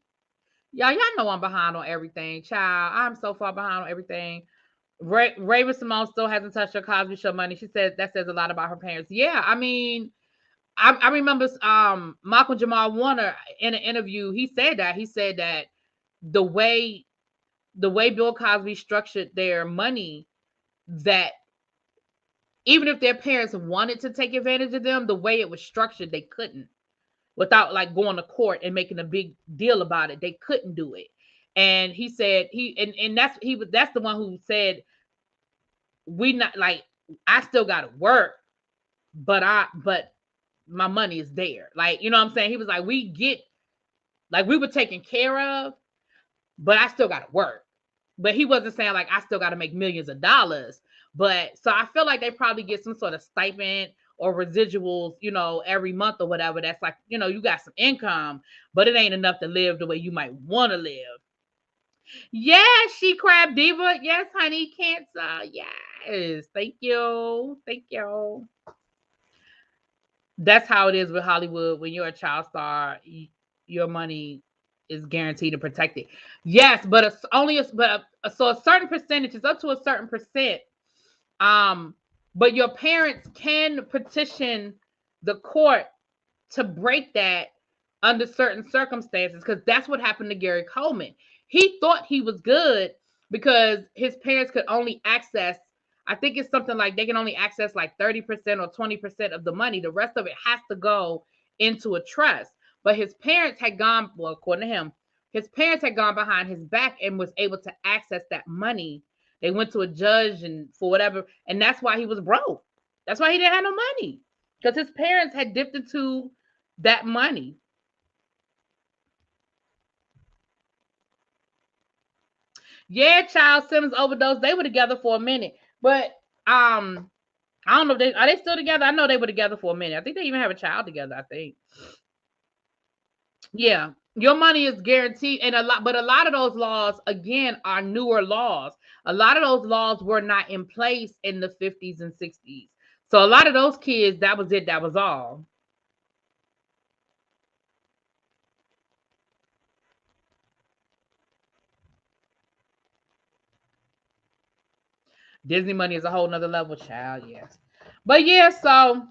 Speaker 1: Y'all know I'm behind on everything, child. I'm so far behind on everything. Raven-Symoné still hasn't touched her Cosby Show money. She said that says a lot about her parents. Yeah, I mean, I remember Malcolm Jamal Warner in an interview. He said that the way Bill Cosby structured their money, that even if their parents wanted to take advantage of them, the way it was structured, they couldn't. without like going to court and making a big deal about it. They couldn't do it. And he said that's the one who said, we not like, I still gotta work, but my money is there. Like, you know what I'm saying? He was like, we were taken care of, but I still gotta work. But he wasn't saying like I still gotta make millions of dollars. But so I feel like they probably get some sort of stipend or residuals, every month or whatever. That's like, you got some income, but it ain't enough to live the way you might want to live. Yes, she crab diva. Yes, honey, cancer. Yes, thank you, thank you. That's how it is with Hollywood. When you're a child star, your money is guaranteed and protected. Yes, but it's only so a certain percentage is up to a certain percent. But your parents can petition the court to break that under certain circumstances, because that's what happened to Gary Coleman. He thought he was good because his parents could only access, I think it's something like they can only access like 30% or 20% of the money. The rest of it has to go into a trust. But his parents had gone, well, according to him, his parents had gone behind his back and was able to access that money. They went to a judge and for whatever, and that's why he was broke. That's why he didn't have no money, because his parents had dipped into that money. Yeah, Child Simmons overdose. They were together for a minute, but I don't know if they still together. I know they were together for a minute. I think they even have a child together. I think. Yeah, your money is guaranteed, and a lot of those laws again are newer laws. A lot of those laws were not in place in the 50s and 60s. So a lot of those kids, that was it. That was all. Disney money is a whole nother level, child. Yes, but yeah. So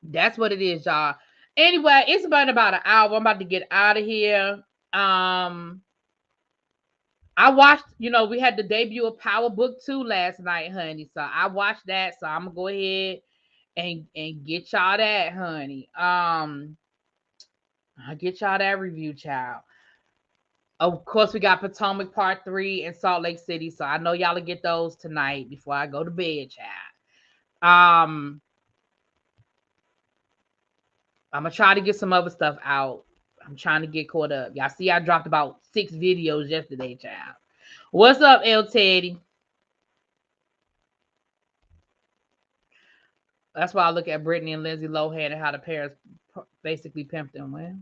Speaker 1: that's what it is, y'all. Anyway, it's been about an hour. I'm about to get out of here. Um, I watched, we had the debut of Power Book 2 last night, honey. So I watched that. So I'm gonna go ahead and get y'all that, honey. I'll get y'all that review, child. Of course, we got Potomac Part 3 in Salt Lake City. So I know y'all will get those tonight before I go to bed, child. I'm gonna try to get some other stuff out. I'm trying to get caught up. Y'all see I dropped about 6 videos yesterday, child. What's up, L Teddy? That's why I look at Brittany and Lindsay Lohan and how the parents basically pimped them. Well,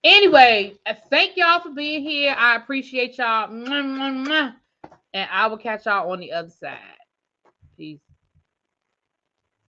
Speaker 1: anyway, thank y'all for being here. I appreciate y'all. And I will catch y'all on the other side. Peace.